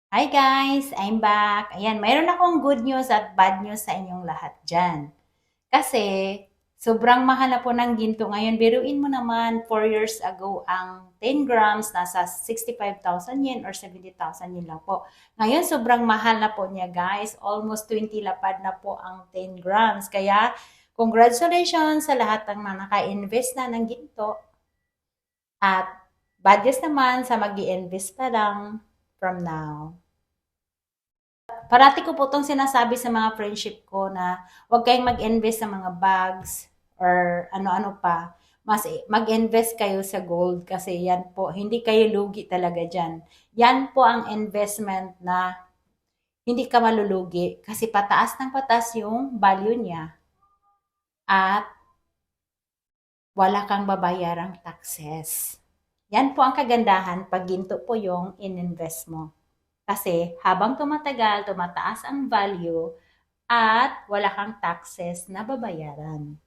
Hi guys! I'm back. Ayan, mayroon akong good news at bad news sa inyong lahat dyan. Kasi, sobrang mahal na po ng ginto ngayon. Biruin mo naman, 4 years ago, ang 10 grams nasa 65,000 yen or 70,000 yen lang po. Ngayon, sobrang mahal na po niya guys. Almost 20 lapad na po ang 10 grams. Kaya, congratulations sa lahat ng mga naka-invest na ng ginto. At bad news naman sa mag-i-invest pa lang from now. Parati ko po itong sinasabi sa mga friendship ko na huwag kayong mag-invest sa mga bags or ano-ano pa. Mas mag-invest kayo sa gold kasi yan po, hindi kayo lugi talaga dyan. Yan po ang investment na hindi ka malulugi kasi pataas ng pataas yung value niya at wala kang babayarang taxes. Yan po ang kagandahan pag ginto po yung in-invest mo. Kasi habang tumatagal, tumataas ang value at wala kang taxes na babayaran.